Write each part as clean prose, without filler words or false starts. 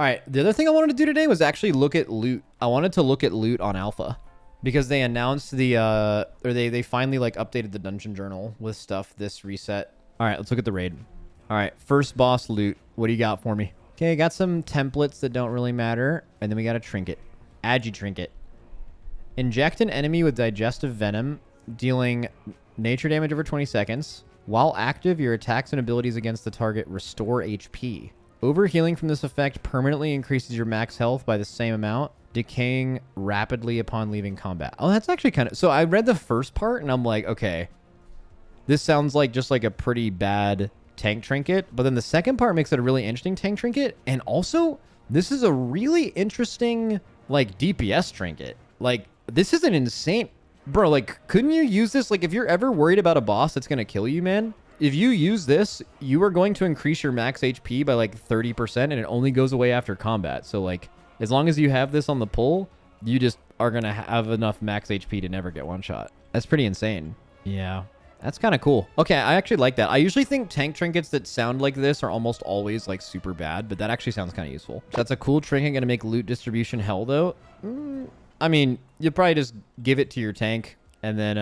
All right, the other thing I wanted to do today was actually look at loot. I wanted to look at loot on alpha because they announced the or they finally like updated the dungeon journal with stuff this reset. All right, let's look at the raid. All right, first boss loot. What do you got for me? Okay, got some templates that don't really matter, and then we got a trinket. Agi trinket. Inject an enemy with digestive venom, dealing nature damage over 20 seconds. While active, your attacks and abilities against the target restore HP. Overhealing from this effect permanently increases your max health by the same amount, decaying rapidly upon leaving combat. Oh, that's actually kind of... So I read the first part, and I'm like, okay, this sounds like just like a pretty bad tank trinket. But then the second part makes it a really interesting tank trinket. And also, this is a really interesting, like, DPS trinket. Like, this is an insane... Bro, like, couldn't you use this? Like, if you're ever worried about a boss that's going to kill you, man... If you use this, you are going to increase your max HP by like 30%, and it only goes away after combat. So like, as long as you have this on the pull, you just are going to have enough max HP to never get one shot. That's pretty insane. Yeah, that's kind of cool. Okay, I actually like that. I usually think tank trinkets that sound like this are almost always like super bad, but that actually sounds kind of useful. That's a cool trinket, going to make loot distribution hell though. I mean, you'll probably just give it to your tank, and then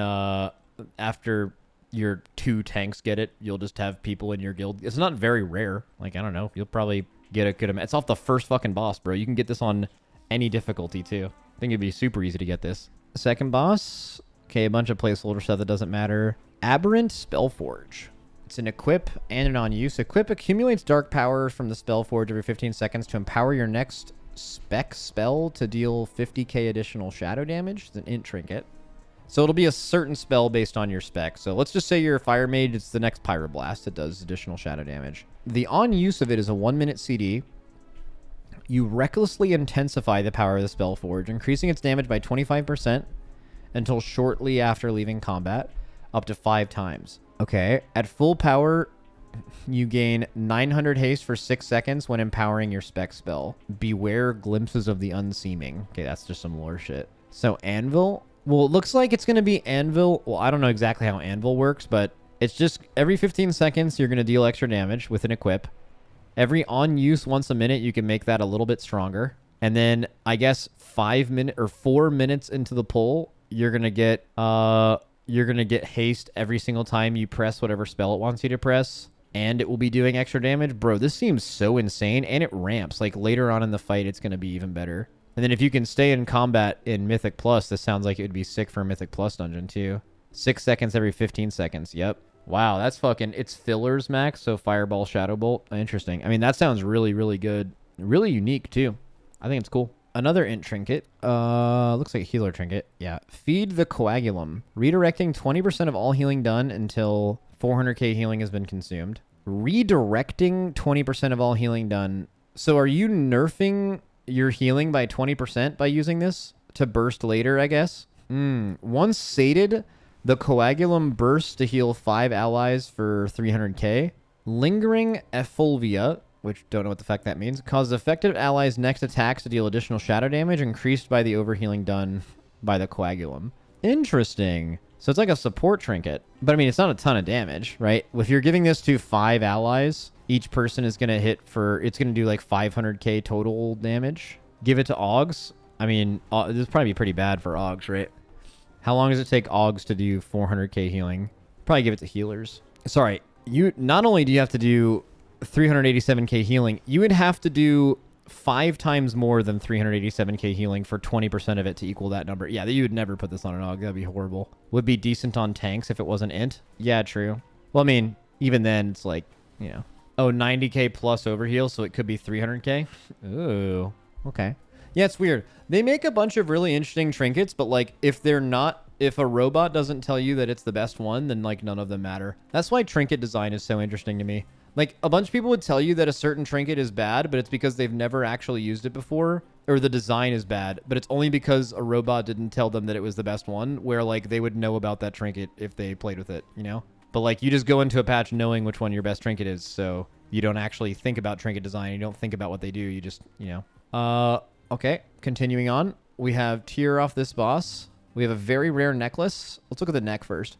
after... your 2 tanks get it, you'll just have people in your guild. It's not very rare. Like, I don't know. You'll probably get a good amount. It's off the first fucking boss, bro. You can get this on any difficulty, too. I think it'd be super easy to get this. Second boss. Okay, a bunch of placeholder stuff that doesn't matter. Aberrant Spellforge. It's an equip and an on-use. Equip accumulates dark power from the Spellforge every 15 seconds to empower your next spec spell to deal 50k additional shadow damage. It's an int trinket. So it'll be a certain spell based on your spec. So let's just say you're a fire mage. It's the next pyroblast that does additional shadow damage. The on use of it is a 1-minute CD. You recklessly intensify the power of the Spellforge, increasing its damage by 25% until shortly after leaving combat, up to 5 times. Okay, at full power, you gain 900 haste for 6 seconds when empowering your spec spell. Beware glimpses of the unseeming. Okay, that's just some lore shit. So Anvil... Well, it looks like it's going to be Anvil. Well, I don't know exactly how Anvil works, but it's just every 15 seconds, you're going to deal extra damage with an equip. Every on use once a minute, you can make that a little bit stronger. And then I guess 4 minutes into the pull, you're going to get haste every single time you press whatever spell it wants you to press. And it will be doing extra damage. Bro, this seems so insane. And it ramps. Like later on in the fight, it's going to be even better. And then if you can stay in combat in Mythic Plus, this sounds like it would be sick for a Mythic Plus dungeon too. 6 seconds every 15 seconds. Yep. Wow, that's fucking... It's fillers max, so Fireball, Shadow Bolt. Interesting. I mean, that sounds really, really good. Really unique too. I think it's cool. Another int trinket. Looks like a healer trinket. Yeah. Feed the Coagulum. Redirecting 20% of all healing done until 400k healing has been consumed. Redirecting 20% of all healing done. So are you nerfing... your healing by 20% by using this to burst later, I guess. Once sated, the Coagulum bursts to heal 5 allies for 300k. Lingering Effulvia, which don't know what the fuck that means, causes effective allies' next attacks to deal additional shadow damage increased by the overhealing done by the Coagulum. Interesting. So it's like a support trinket. But I mean, it's not a ton of damage, right? If you're giving this to 5 allies... each person is going to hit for... It's going to do like 500k total damage. Give it to Augs. I mean, this would probably be pretty bad for Augs, right? How long does it take Augs to do 400k healing? Probably give it to healers. Sorry. You not only do you have to do 387k healing, you would have to do 5 times more than 387k healing for 20% of it to equal that number. Yeah, you would never put this on an Aug. That'd be horrible. Would be decent on tanks if it wasn't int. Yeah, true. Well, I mean, even then, it's like, you know... Oh, 90k plus overheal, so it could be 300k? Ooh, okay. Yeah, it's weird. They make a bunch of really interesting trinkets, but like if they're not, if a robot doesn't tell you that it's the best one, then like none of them matter. That's why trinket design is so interesting to me. Like a bunch of people would tell you that a certain trinket is bad, but it's because they've never actually used it before, or the design is bad, but it's only because a robot didn't tell them that it was the best one, where like they would know about that trinket if they played with it, you know? But like you just go into a patch knowing which one your best trinket is, so you don't actually think about trinket design. You don't think about what they do. You just, you know. Okay, continuing on. We have tier off this boss. We have a very rare necklace. Let's look at the neck first.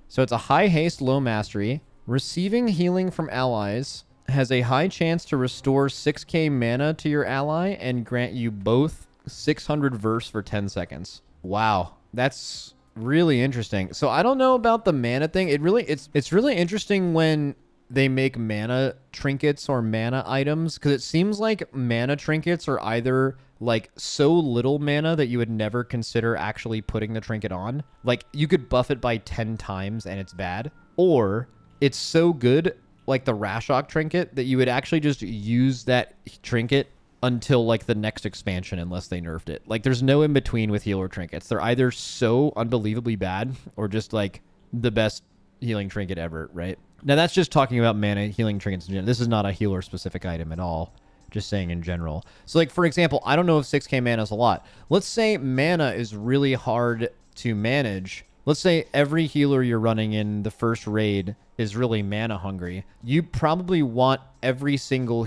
So it's a high haste, low mastery. Receiving healing from allies has a high chance to restore 6k mana to your ally and grant you both 600 verse for 10 seconds. Wow, that's really interesting. So I don't know about the mana thing. It's really interesting when they make mana trinkets or mana items, because it seems like mana trinkets are either like so little mana that you would never consider actually putting the trinket on. Like you could buff it by 10 times and it's bad, or it's so good, like the Rashok trinket, that you would actually just use that trinket until like the next expansion unless they nerfed it. Like there's no in between with healer trinkets. They're either so unbelievably bad or just like the best healing trinket ever, right? Now that's just talking about mana healing trinkets in general. This is not a healer specific item at all. Just saying in general. So like, for example, I don't know if 6k mana is a lot. Let's say mana is really hard to manage. Let's say every healer you're running in the first raid is really mana hungry. You probably want every single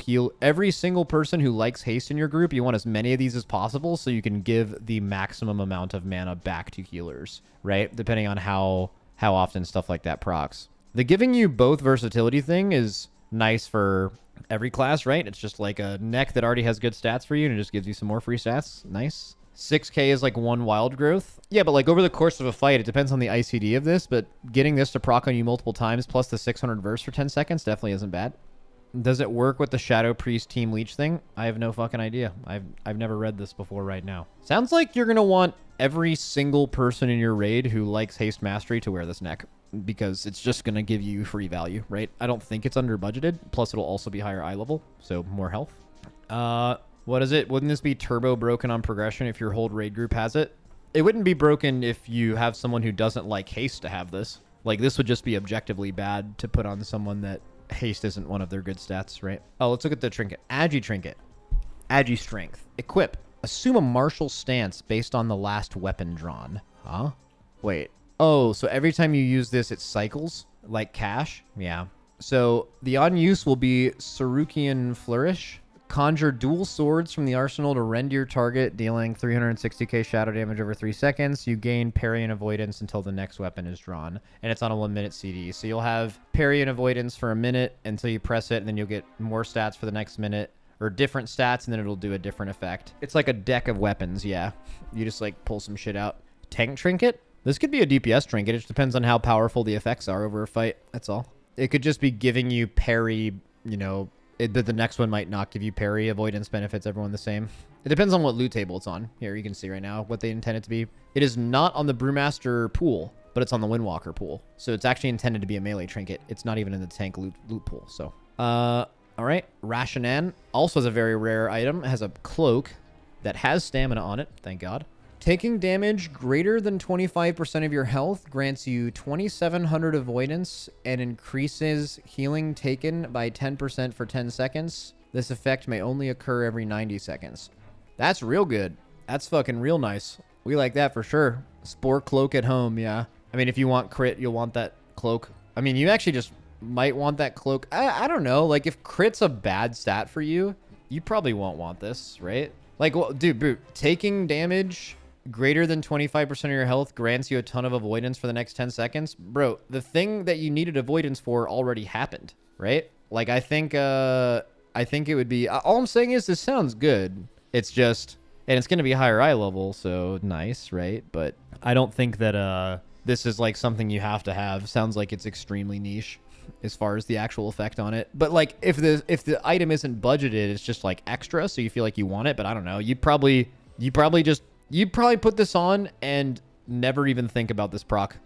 person who likes haste in your group, you want as many of these as possible so you can give the maximum amount of mana back to healers, right? Depending on how often stuff like that procs. The giving you both versatility thing is nice for every class, right? It's just like a neck that already has good stats for you and it just gives you some more free stats. Nice. 6k is like 1 wild growth. Yeah, but like over the course of a fight, it depends on the ICD of this, but getting this to proc on you multiple times plus the 600 verse for 10 seconds definitely isn't bad. Does it work with the Shadow Priest Team Leech thing? I have no fucking idea. I've never read this before right now. Sounds like you're going to want every single person in your raid who likes Haste Mastery to wear this neck, because it's just going to give you free value, right? I don't think it's under budgeted. Plus, it'll also be higher eye level, so more health. What is it? Wouldn't this be turbo broken on progression if your whole raid group has it? It wouldn't be broken if you have someone who doesn't like haste to have this. Like, this would just be objectively bad to put on someone that haste isn't one of their good stats, right? Oh, let's look at the trinket. Agi trinket. Agi strength. Equip. Assume a martial stance based on the last weapon drawn. Huh? Wait. Oh, so every time you use this, it cycles? Like cash? Yeah. So the on use will be Sarukian Flourish. Conjure dual swords from the arsenal to rend your target, dealing 360k shadow damage over 3 seconds. You gain parry and avoidance until the next weapon is drawn. And it's on a 1-minute CD. So you'll have parry and avoidance for a minute until you press it, and then you'll get more stats for the next minute. Or different stats, and then it'll do a different effect. It's like a deck of weapons, yeah. You just like pull some shit out. Tank trinket? This could be a DPS trinket. It just depends on how powerful the effects are over a fight. That's all. It could just be giving you parry, you know... the next one might not give you parry. Avoidance benefits everyone the same. It depends on what loot table it's on. Here, you can see right now what they intend it to be. It is not on the Brewmaster pool, but it's on the Windwalker pool. So it's actually intended to be a melee trinket. It's not even in the tank loot pool. So, all right. Rashanan also has a very rare item. It has a cloak that has stamina on it. Thank God. Taking damage greater than 25% of your health grants you 2,700 avoidance and increases healing taken by 10% for 10 seconds. This effect may only occur every 90 seconds. That's real good. That's fucking real nice. We like that for sure. Spore cloak at home, yeah. I mean, if you want crit, you'll want that cloak. I mean, you actually just might want that cloak. I don't know. Like, if crit's a bad stat for you, you probably won't want this, right? Like, well, dude, taking damage... greater than 25% of your health grants you a ton of avoidance for the next 10 seconds. Bro, the thing that you needed avoidance for already happened, right? Like, I think it would be... all I'm saying is this sounds good. It's just... and it's going to be higher eye level, so nice, right? But I don't think that this is, like, something you have to have. Sounds like it's extremely niche as far as the actual effect on it. But, like, if the item isn't budgeted, it's just, like, extra, so you feel like you want it. But I don't know. You'd probably put this on and never even think about this proc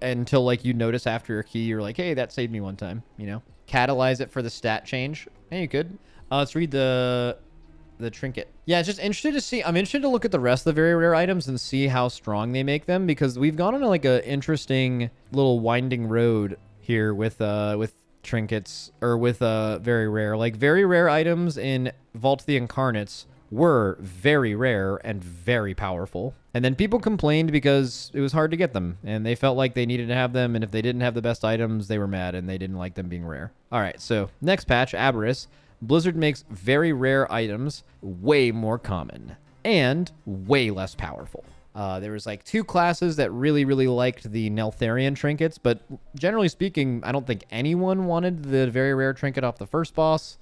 until, like, you notice after a key, you're like, hey, that saved me one time, you know? Catalyze it for the stat change. Hey, you could. Let's read the trinket. Yeah, it's just interested to see. I'm interested to look at the rest of the very rare items and see how strong they make them, because we've gone on like a interesting little winding road here with trinkets, or with very rare. Like, very rare items in Vault of the Incarnates were very rare and very powerful. And then people complained because it was hard to get them, and they felt like they needed to have them, and if they didn't have the best items, they were mad, and they didn't like them being rare. All right, so next patch, Aberrus. Blizzard makes very rare items way more common and way less powerful. There was like 2 classes that really, really liked the Neltharion trinkets, but generally speaking, I don't think anyone wanted the very rare trinket off the first boss.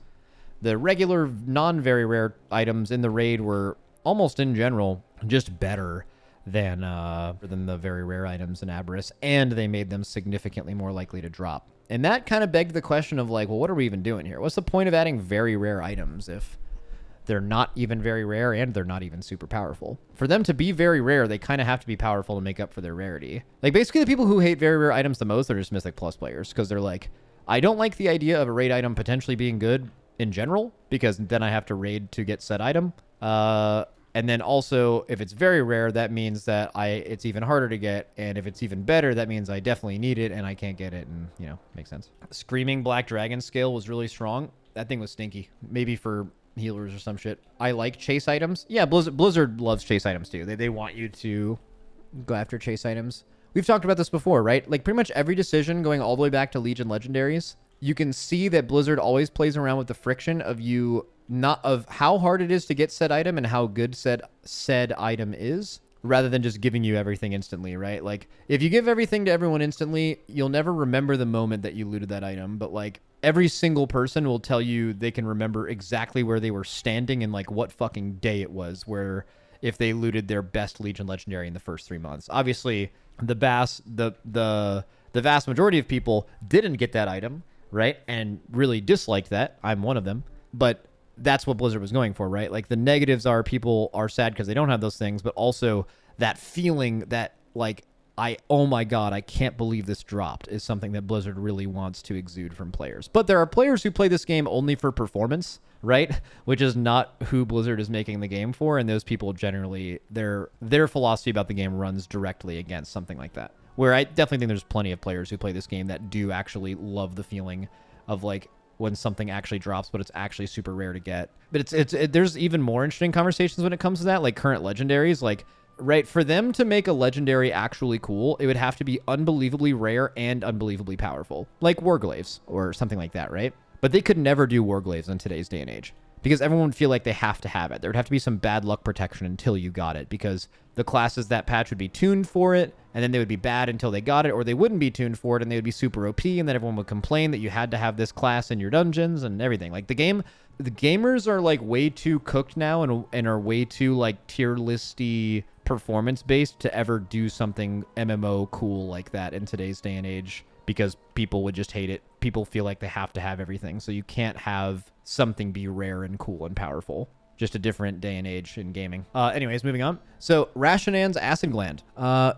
The regular, non-very rare items in the raid were almost in general just better than the very rare items in Aberrus, and they made them significantly more likely to drop. And that kind of begged the question of like, well, what are we even doing here? What's the point of adding very rare items if they're not even very rare and they're not even super powerful? For them to be very rare, they kind of have to be powerful to make up for their rarity. Like, basically, the people who hate very rare items the most are just Mythic Plus players, because they're like, I don't like the idea of a raid item potentially being good in general, because then I have to raid to get said item. And then also, if it's very rare, that means that it's even harder to get. And if it's even better, that means I definitely need it and I can't get it. And, you know, makes sense. Screaming Black Dragon scale was really strong. That thing was stinky. Maybe for healers or some shit. I like chase items. Yeah, Blizzard loves chase items too. They want you to go after chase items. We've talked about this before, right? Like, pretty much every decision going all the way back to Legion Legendaries, you can see that Blizzard always plays around with the friction of not of how hard it is to get said item and how good said item is, rather than just giving you everything instantly, right? Like, if you give everything to everyone instantly, you'll never remember the moment that you looted that item. But like, every single person will tell you they can remember exactly where they were standing and like what fucking day it was, where if they looted their best Legion Legendary in the first 3 months. Obviously, the vast majority of people didn't get that item, right? And really disliked that. I'm one of them. But that's what Blizzard was going for, right? Like, the negatives are people are sad because they don't have those things, but also that feeling that like, oh my God, I can't believe this dropped, is something that Blizzard really wants to exude from players. But there are players who play this game only for performance, right? Which is not who Blizzard is making the game for. And those people generally, their philosophy about the game runs directly against something like that. Where I definitely think there's plenty of players who play this game that do actually love the feeling of like, when something actually drops, but it's actually super rare to get. But there's even more interesting conversations when it comes to that, like current legendaries. Like, right, for them to make a legendary actually cool, it would have to be unbelievably rare and unbelievably powerful, like Warglaives or something like that, right? But they could never do Warglaives in today's day and age, because everyone would feel like they have to have it. There would have to be some bad luck protection until you got it, because the classes that patch would be tuned for it, and then they would be bad until they got it, or they wouldn't be tuned for it, and they would be super OP, and then everyone would complain that you had to have this class in your dungeons and everything. Like, the gamers are like way too cooked now and are way too like tier listy performance based to ever do something MMO cool like that in today's day and age, because people would just hate it. People feel like they have to have everything, so you can't have something be rare and cool and powerful. Just a different day and age in gaming. Anyways, moving on. So, Rashanan's Acid Gland.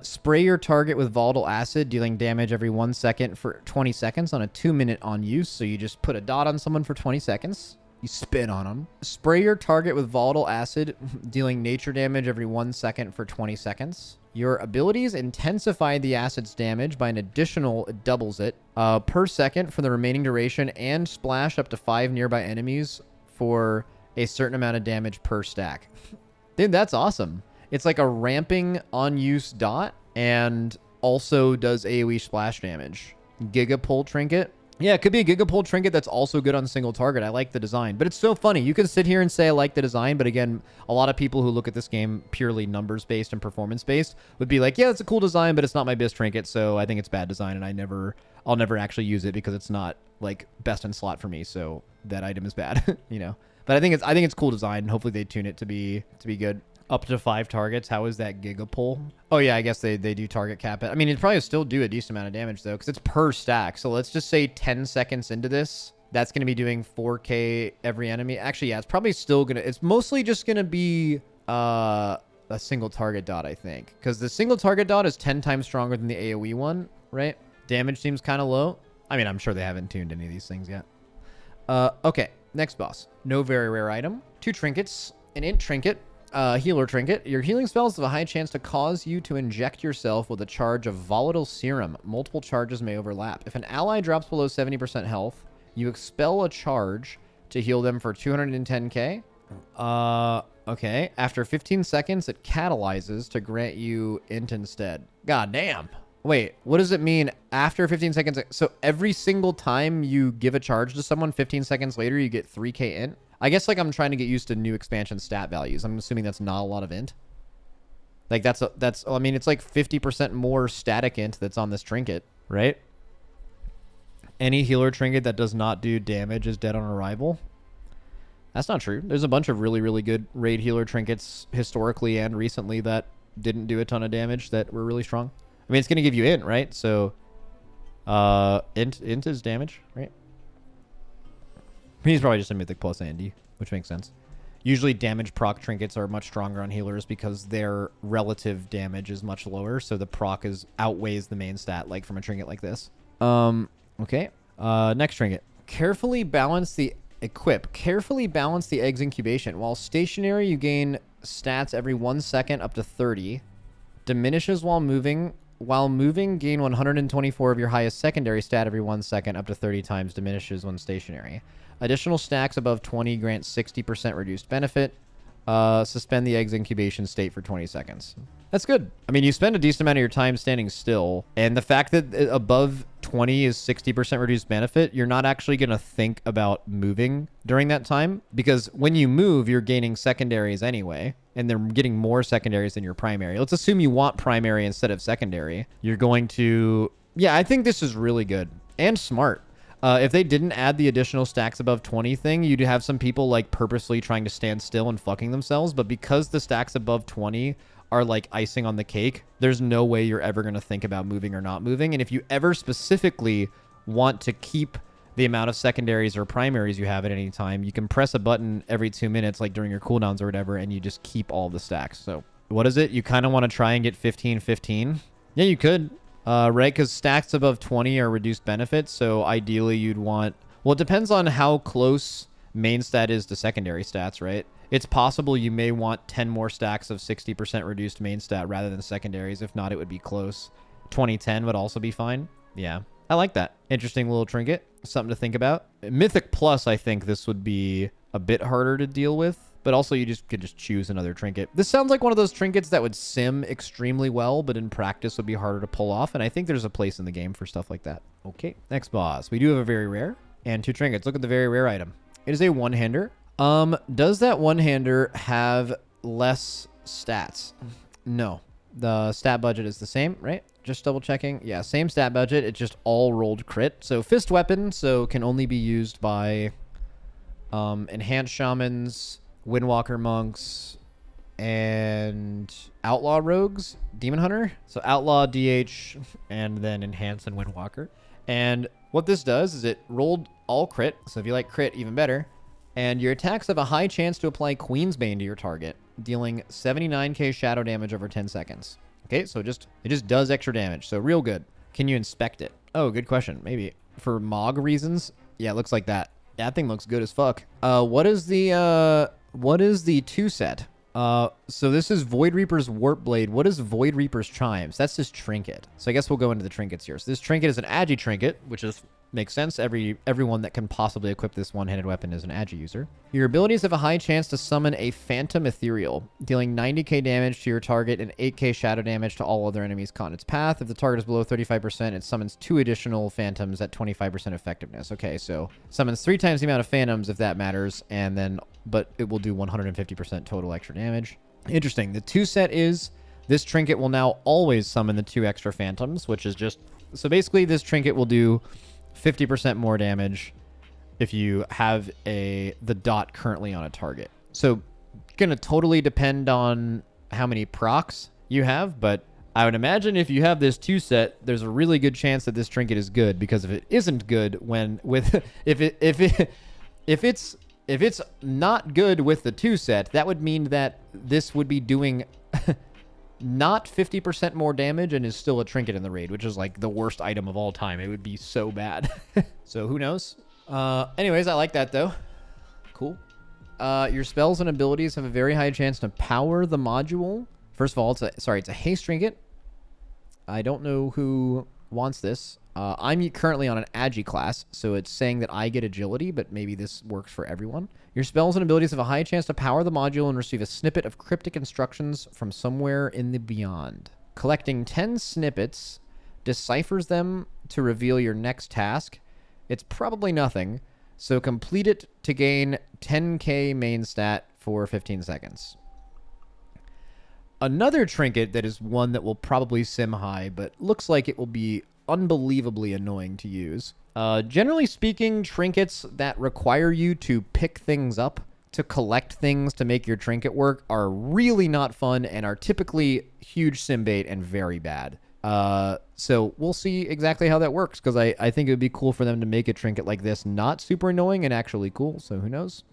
Spray your target with volatile acid, dealing damage every 1 second for 20 seconds on a 2-minute on use. So you just put a dot on someone for 20 seconds. You spit on them. Spray your target with volatile acid, dealing nature damage every 1 second for 20 seconds. Your abilities intensify the acid's damage by an additional, it doubles it, per second for the remaining duration, and splash up to 5 nearby enemies for a certain amount of damage per stack. Dude, that's awesome. It's like a ramping on use dot and also does AoE splash damage. Gigapole Trinket. Yeah, it could be a Gigapole Trinket that's also good on single target. I like the design. But it's so funny. You can sit here and say I like the design, but again, a lot of people who look at this game purely numbers-based and performance-based would be like, yeah, it's a cool design, but it's not my best trinket, so I think it's bad design, and I'll never actually use it because it's not like best in slot for me, so that item is bad, you know. But I think it's cool design, and hopefully they tune it to be good. Up to 5 targets. How is that Gigapole? Oh yeah, I guess they do target cap it. I mean, it'd probably still do a decent amount of damage though, because it's per stack. So let's just say 10 seconds into this, that's going to be doing 4k every enemy. Actually, yeah, it's probably still gonna. It's mostly just gonna be a single target dot, I think, because the single target dot is 10 times stronger than the AoE one, right? Damage seems kind of low. I mean, I'm sure they haven't tuned any of these things yet. Okay, next boss. No very rare item. 2 trinkets. An int trinket. Healer trinket. Your healing spells have a high chance to cause you to inject yourself with a charge of volatile serum. Multiple charges may overlap. If an ally drops below 70% health, you expel a charge to heal them for 210k. Okay. After 15 seconds, it catalyzes to grant you int instead. God damn. Wait, what does it mean after 15 seconds? So every single time you give a charge to someone, 15 seconds later, you get 3k int? I guess like I'm trying to get used to new expansion stat values. I'm assuming that's not a lot of int. Like I mean, it's like 50% more static int that's on this trinket, right? Any healer trinket that does not do damage is dead on arrival. That's not true. There's a bunch of really, really good raid healer trinkets historically and recently that didn't do a ton of damage that were really strong. I mean, it's going to give you int, right? So, int is damage, right? He's probably just a mythic plus Andy, which makes sense. Usually damage proc trinkets are much stronger on healers because their relative damage is much lower. So the proc outweighs the main stat, like from a trinket like this. Okay. Next trinket. Carefully balance the eggs incubation. While stationary, you gain stats every 1 second up to 30. Diminishes while moving. While moving, gain 124 of your highest secondary stat every 1 second up to 30 times. Diminishes when stationary. Additional stacks above 20 grant 60% reduced benefit. Suspend the egg's incubation state for 20 seconds. That's good. I mean, you spend a decent amount of your time standing still, and the fact that above 20 is 60% reduced benefit, you're not actually going to think about moving during that time, because when you move, you're gaining secondaries anyway, and they're getting more secondaries than your primary. Let's assume you want primary instead of secondary. You're going to... Yeah, I think this is really good and smart. If they didn't add the additional stacks above 20 thing, you'd have some people like purposely trying to stand still and fucking themselves. But because the stacks above 20 are like icing on the cake, there's no way you're ever going to think about moving or not moving. And if you ever specifically want to keep the amount of secondaries or primaries you have at any time, you can press a button every 2 minutes, like during your cooldowns or whatever, and you just keep all the stacks. So what is it? You kind of want to try and get 15-15? Yeah, you could. Right, because stacks above 20 are reduced benefits, so ideally you'd want... Well, it depends on how close main stat is to secondary stats, right? It's possible you may want 10 more stacks of 60% reduced main stat rather than secondaries. If not, it would be close. 20-10 would also be fine. Yeah, I like that. Interesting little trinket. Something to think about. Mythic Plus, I think this would be a bit harder to deal with. But also, you could just choose another trinket. This sounds like one of those trinkets that would sim extremely well, but in practice would be harder to pull off. And I think there's a place in the game for stuff like that. Okay, next boss. We do have a very rare and 2 trinkets. Look at the very rare item. It is a one-hander. Does that one-hander have less stats? No. The stat budget is the same, right? Just double checking. Yeah, same stat budget. It's just all rolled crit. So fist weapon, so can only be used by enhanced shamans, Windwalker monks, and outlaw rogues, demon hunter. So outlaw, DH, and then enhance and Windwalker. And what this does is it rolled all crit. So if you like crit, even better. And your attacks have a high chance to apply Queen's Bane to your target, dealing 79k shadow damage over 10 seconds. Okay, so it just does extra damage. So real good. Can you inspect it? Oh, good question. Maybe for Mog reasons. Yeah, it looks like that. That thing looks good as fuck. What is the 2 set? So this is Void Reaper's Warp Blade. What is Void Reaper's Chimes? That's this trinket. So I guess we'll go into the trinkets here. So this trinket is an Agi trinket, which makes sense. Everyone that can possibly equip this one-handed weapon is an Agi user. Your abilities have a high chance to summon a Phantom Ethereal, dealing 90k damage to your target and 8k shadow damage to all other enemies caught in its path. If the target is below 35%, it summons 2 additional Phantoms at 25% effectiveness. Okay, so summons 3 times the amount of Phantoms if that matters, and then but it will do 150% total extra damage. Interesting. The 2 set is this trinket will now always summon the 2 extra Phantoms, which is just... So basically this trinket will do 50% more damage if you have the dot currently on a target. So gonna totally depend on how many procs you have, but I would imagine if you have this 2 set, there's a really good chance that this trinket is good, because if it isn't good if it's not good with the 2 set, that would mean that this would be doing not 50% more damage and is still a trinket in the raid, which is like the worst item of all time. It would be so bad. So who knows? Anyways, I like that though. Cool. Your spells and abilities have a very high chance to power the module. First of all, it's a haste trinket. I don't know who wants this. I'm currently on an Agi class, so it's saying that I get agility, but maybe this works for everyone. Your spells and abilities have a high chance to power the module and receive a snippet of cryptic instructions from somewhere in the beyond. Collecting 10 snippets deciphers them to reveal your next task. It's probably nothing, so complete it to gain 10k main stat for 15 seconds. Another trinket that is one that will probably sim high, but looks like it will be unbelievably annoying to use. Generally speaking, trinkets that require you to pick things up to collect things to make your trinket work are really not fun and are typically huge sim bait and very bad. So we'll see exactly how that works, because I think it would be cool for them to make a trinket like this not super annoying and actually cool, so who knows.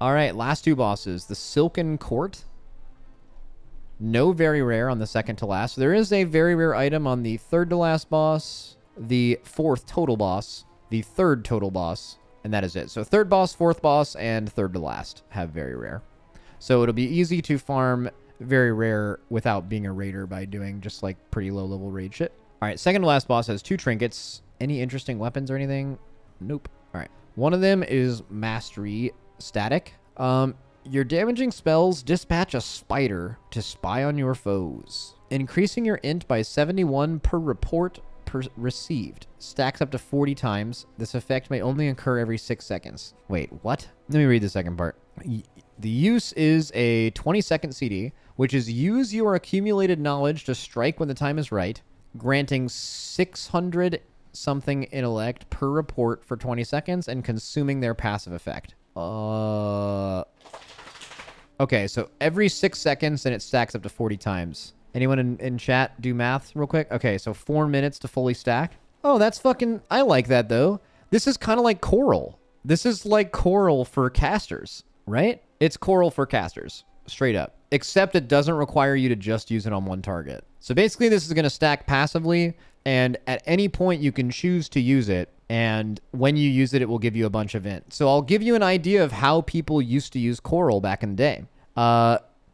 All right, last two bosses. The Silken Court. No very rare on the second to last. There is a very rare item on the third to last boss, the fourth total boss, the third total boss, and that is it. So third boss, fourth boss, and third to last have very rare. So it'll be easy to farm very rare without being a raider by doing just like pretty low level raid shit. All right, second to last boss has 2 trinkets. Any interesting weapons or anything? Nope. All right. One of them is Mastery Static. Your damaging spells dispatch a spider to spy on your foes, increasing your int by 71 per report per received. Stacks up to 40 times. This effect may only occur every 6 seconds. Wait, what? Let me read the second part. The use is a 20-second CD, which is use your accumulated knowledge to strike when the time is right, granting 600 something intellect per report for 20 seconds and consuming their passive effect. Okay, so every 6 seconds, and it stacks up to 40 times. Anyone in chat do math real quick? Okay, so 4 minutes to fully stack. Oh, that's fucking... I like that, though. This is kind of like Coral. This is like Coral for casters, right? It's Coral for casters, straight up. Except it doesn't require you to just use it on one target. So basically, this is going to stack passively, and at any point, you can choose to use it. And when you use it, it will give you a bunch of int. So I'll give you an idea of how people used to use Coral back in the day.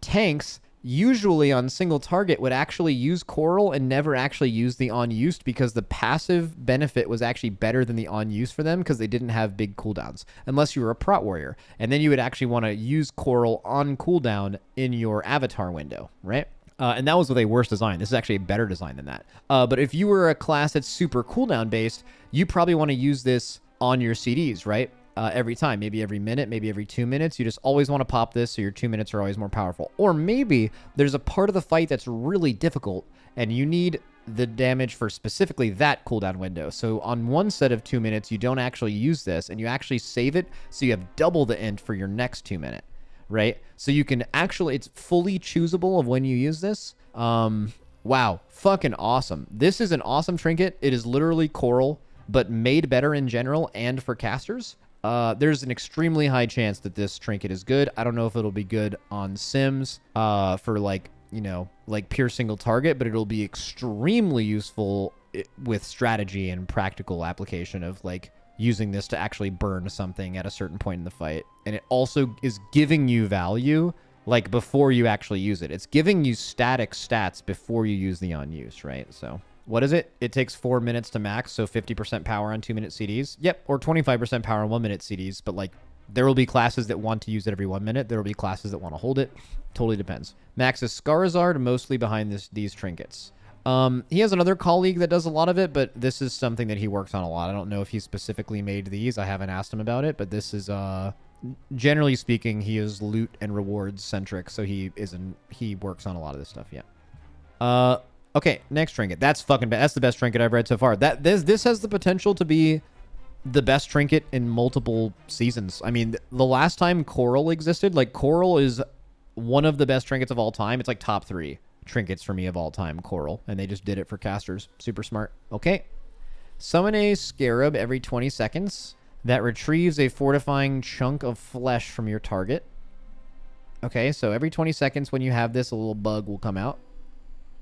Tanks, usually on single target, would actually use Coral and never actually use the on-used, because the passive benefit was actually better than the on-used for them, because they didn't have big cooldowns, unless you were a prot warrior. And then you would actually want to use Coral on cooldown in your avatar window, right? And that was with a worse design. This is actually a better design than that. But if you were a class that's super cooldown based, you probably want to use this on your CDs, right? Every time, maybe every minute, maybe every 2 minutes. You just always want to pop this so your 2 minutes are always more powerful. Or maybe there's a part of the fight that's really difficult and you need the damage for specifically that cooldown window. So on one set of 2 minutes, you don't actually use this and you actually save it so you have double the int for your next 2 minute. Right? So you can actually, it's fully choosable of when you use this. Wow. Fucking awesome. This is an awesome trinket. It is literally Coral, but made better in general and for casters. There's an extremely high chance that this trinket is good. I don't know if it'll be good on sims, for like, you know, like pure single target, but it'll be extremely useful with strategy and practical application of like using this to actually burn something at a certain point in the fight. And it also is giving you value like before you actually use it. It's giving you static stats before you use the on-use, right? So what is it? It takes 4 minutes to max, so 50% power on 2 minute CDs. Yep, or 25% power on 1 minute CDs, but like there will be classes that want to use it every 1 minute. There will be classes that want to hold it. Totally depends. Max is Scarizard, mostly behind these trinkets. He has another colleague that does a lot of it, but this is something that he works on a lot. I don't know if he specifically made these. I haven't asked him about it, but this is, generally speaking, he is loot and rewards centric, so he works on a lot of this stuff, yeah. Okay, next trinket. That's fucking bad. That's the best trinket I've read so far. This has the potential to be the best trinket in multiple seasons. I mean, the last time Coral existed, like Coral is one of the best trinkets of all time. It's like top 3 trinkets for me of all time, Coral, and they just did it for casters. Super smart. Okay. Summon a scarab every 20 seconds that retrieves a fortifying chunk of flesh from your target. Okay, so every 20 seconds when you have this, a little bug will come out.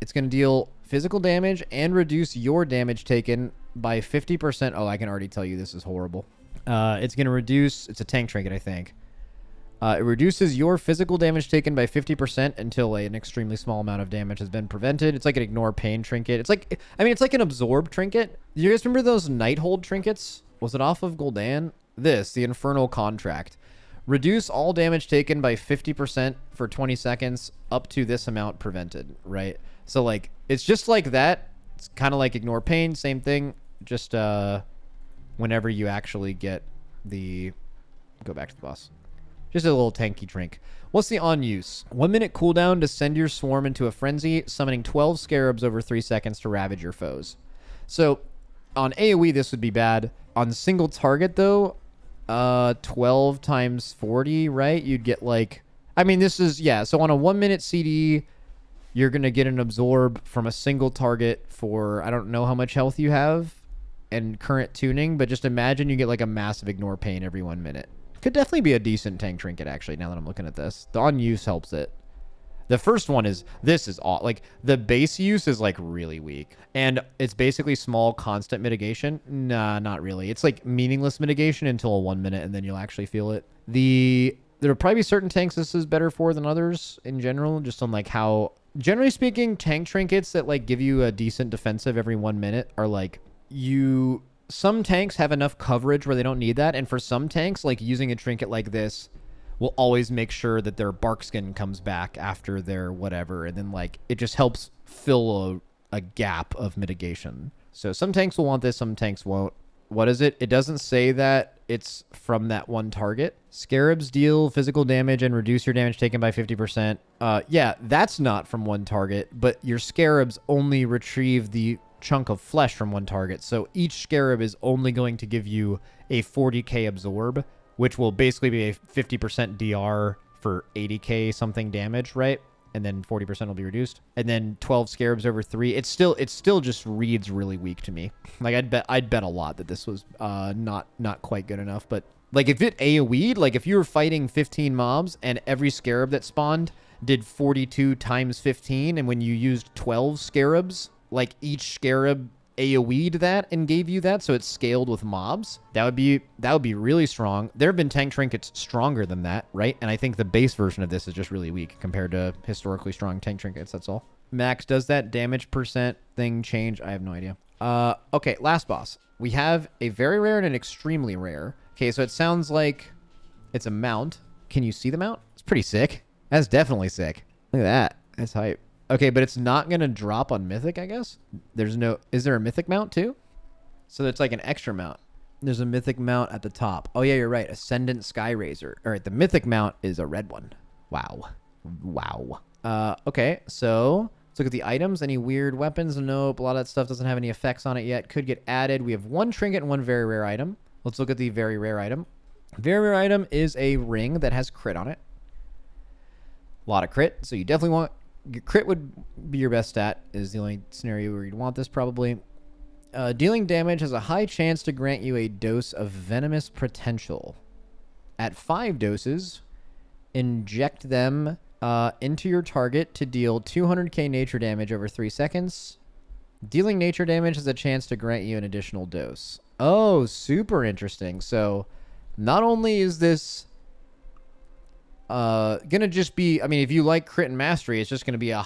It's going to deal physical damage and reduce your damage taken by 50%. Oh, I can already tell you this is horrible. It's going to reduce... It's a tank trinket, I think. It reduces your physical damage taken by 50% until an extremely small amount of damage has been prevented. It's like an ignore pain trinket. It's like, I mean, it's like an absorb trinket. You guys remember those Nighthold trinkets? Was it off of Gul'dan? The Infernal Contract. Reduce all damage taken by 50% for 20 seconds up to this amount prevented, right? So, like, it's just like that. It's kind of like ignore pain, same thing. Just whenever you actually get the... Go back to the boss. Just a little tanky trink. What's the on use? 1 minute cooldown to send your swarm into a frenzy, summoning 12 scarabs over 3 seconds to ravage your foes. So on AoE, this would be bad. On single target, though, 12 times 40, right? You'd get like, I mean, this is, yeah. So on a 1 minute CD, you're going to get an absorb from a single target for, I don't know how much health you have and current tuning, but just imagine you get like a massive ignore pain every 1 minute. Could definitely be a decent tank trinket, actually, now that I'm looking at this. The on use helps it. The first one is, this is all, like, the base use is, like, really weak. And it's basically small, constant mitigation. Nah, not really. It's, like, meaningless mitigation until a 1 minute, and then you'll actually feel it. There'll probably be certain tanks this is better for than others in general, just on, like, how... Generally speaking, tank trinkets that, like, give you a decent defensive every 1 minute are, like, Some tanks have enough coverage where they don't need that, and for some tanks, like, using a trinket like this will always make sure that their bark skin comes back after their whatever, and then, like, it just helps fill a gap of mitigation. So some tanks will want this, some tanks won't. What is it? It doesn't say that it's from that one target. Scarabs deal physical damage and reduce your damage taken by 50%. Yeah, that's not from one target, but your scarabs only retrieve the chunk of flesh from one target. So each scarab is only going to give you a 40k absorb, which will basically be a 50% DR for 80k something damage, right? And then 40% will be reduced. And then 12 scarabs over 3. It still just reads really weak to me. Like, I'd bet a lot that this was not quite good enough. But like, if it AoE'd, like if you were fighting 15 mobs and every scarab that spawned did 42 times 15, and when you used 12 scarabs, like each scarab AoE'd that and gave you that, so it's scaled with mobs, that would be really strong. There have been tank trinkets stronger than that, right? And I think the base version of this is just really weak compared to historically strong tank trinkets. That's all. Max, does that damage percent thing change? I have no idea. Okay, last boss. We have a very rare and an extremely rare. Okay, so it sounds like it's a mount. Can you see the mount? It's pretty sick. That's definitely sick. Look at that. That's hype. Okay, but it's not going to drop on Mythic, I guess? Is there a Mythic mount too? So it's like an extra mount. There's a Mythic mount at the top. Oh yeah, you're right. Ascendant Sky Razor. All right, the Mythic mount is a red one. Wow. Okay, so let's look at the items. Any weird weapons? Nope. A lot of that stuff doesn't have any effects on it yet. Could get added. We have one trinket and one very rare item. Let's look at the very rare item. Very rare item is a ring that has crit on it. A lot of crit, so you definitely want... Crit would be your best stat, is the only scenario where you'd want this probably. Dealing damage has a high chance to grant you a dose of venomous potential. At 5 doses, inject them into your target to deal 200k nature damage over 3 seconds. Dealing nature damage has a chance to grant you an additional dose. Oh, super interesting. So not only is this... gonna just be, I mean, if you like crit and mastery, it's just gonna be the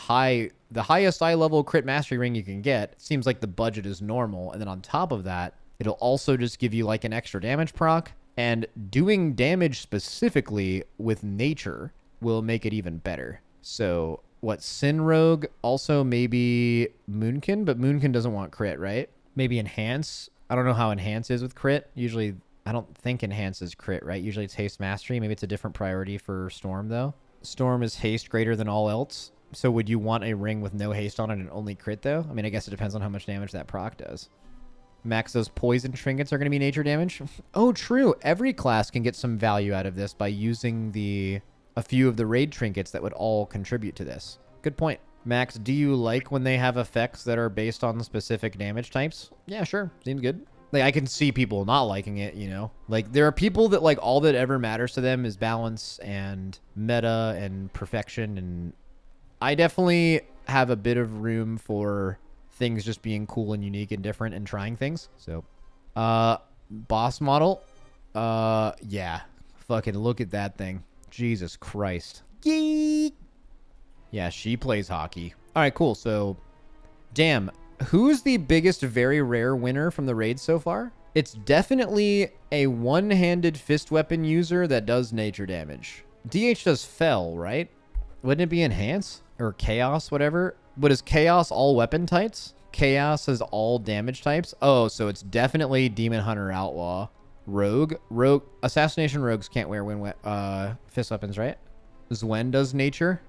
highest eye level crit mastery ring you can get. It seems like the budget is normal, and then on top of that, it'll also just give you like an extra damage proc, and doing damage specifically with nature will make it even better. So what, Sin Rogue, also maybe Moonkin, but Moonkin doesn't want crit, right? Maybe Enhance. I don't know how Enhance is with crit. Usually I don't think Enhance is crit, right? Usually it's haste mastery. Maybe it's a different priority for Storm, though. Storm is haste greater than all else. So would you want a ring with no haste on it and only crit, though? I mean, I guess it depends on how much damage that proc does. Max, those poison trinkets are going to be nature damage. Oh, true. Every class can get some value out of this by using a few of the raid trinkets that would all contribute to this. Good point. Max, do you like when they have effects that are based on specific damage types? Yeah, sure. Seems good. Like, I can see people not liking it, you know? Like, there are people that, like, all that ever matters to them is balance and meta and perfection, and I definitely have a bit of room for things just being cool and unique and different and trying things. So, boss model. Yeah. Fucking look at that thing. Jesus Christ. Yeet. Yeah, she plays hockey. All right, cool. So, damn. Who's the biggest very rare winner from the raid so far? It's definitely a one-handed fist weapon user that does nature damage. DH does fell, right? Wouldn't it be enhance? Or chaos, whatever? But is chaos all weapon types? Chaos is all damage types? Oh, so it's definitely Demon Hunter Outlaw. Rogue. Assassination rogues can't wear fist weapons, right? Zwen does nature.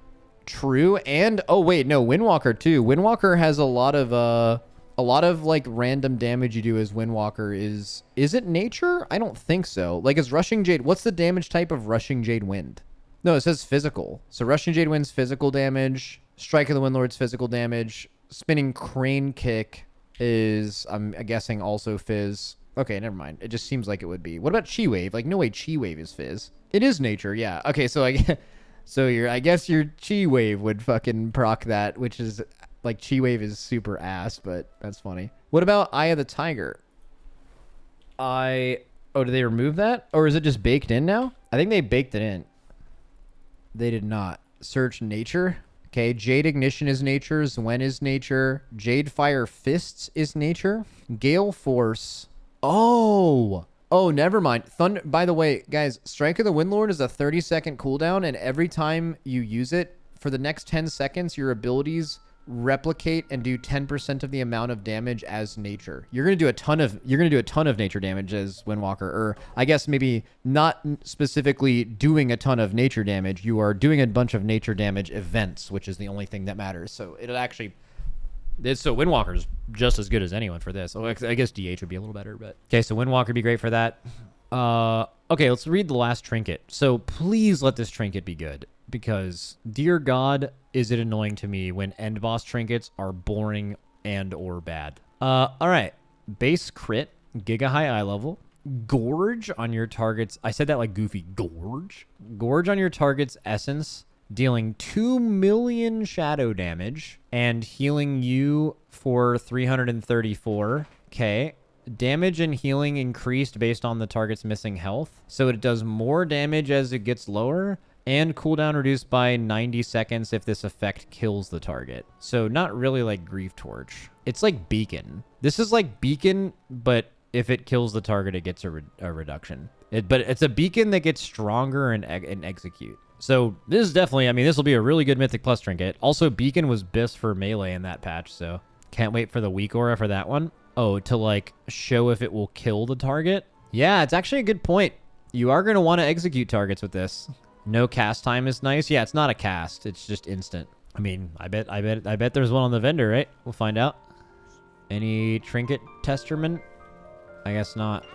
True. And, oh, wait, no, Windwalker, too. Windwalker has a lot of like random damage you do as Windwalker is it nature? I don't think so. Like, is Rushing Jade, what's the damage type of Rushing Jade Wind? No, it says physical. So Rushing Jade Wind's physical damage. Strike of the Windlord's physical damage. Spinning Crane Kick is, I'm guessing, also Fizz. Okay, never mind. It just seems like it would be. What about Chi Wave? Like, no way Chi Wave is Fizz. It is nature, yeah. Okay, so I guess your Chi Wave would fucking proc that, which is, like, Chi Wave is super ass, but that's funny. What about Eye of the Tiger? Oh, did they remove that? Or is it just baked in now? I think they baked it in. They did not. Search nature. Okay, Jade Ignition is nature. Zwen is nature. Jade Fire Fists is nature. Gale Force. Oh, never mind. Thunder. By the way, guys, Strike of the Windlord is a 30-second cooldown, and every time you use it, for the next 10 seconds, your abilities replicate and do 10% of the amount of damage as nature. You're gonna do a ton of nature damage as Windwalker, or I guess maybe not specifically doing a ton of nature damage. You are doing a bunch of nature damage events, which is the only thing that matters. So it'll actually. So Windwalker's just as good as anyone for this. I guess DH would be a little better, but okay. So Windwalker would be great for that. Okay, let's read the last trinket. So please let this trinket be good, because dear God, is it annoying to me when end boss trinkets are boring and or bad. All right, base crit, giga high eye level, gorge on your target's. I said that like goofy. Gorge on your target's essence, dealing 2 million shadow damage and healing you for 334. Okay. Damage and healing increased based on the target's missing health. So it does more damage as it gets lower, and cooldown reduced by 90 seconds if this effect kills the target. So not really like Grief Torch. It's like Beacon. This is like Beacon, but if it kills the target, it gets a reduction. But it's a Beacon that gets stronger and execute. So this is definitely, I mean, this will be a really good Mythic Plus trinket. Also, Beacon was BIS for melee in that patch, so can't wait for the weak aura for that one. Oh, to like show if it will kill the target. Yeah, it's actually a good point. You are going to want to execute targets with this. No cast time is nice. Yeah, it's not a cast. It's just instant. I mean, I bet there's one on the vendor, right? We'll find out. Any trinket testerman? I guess not.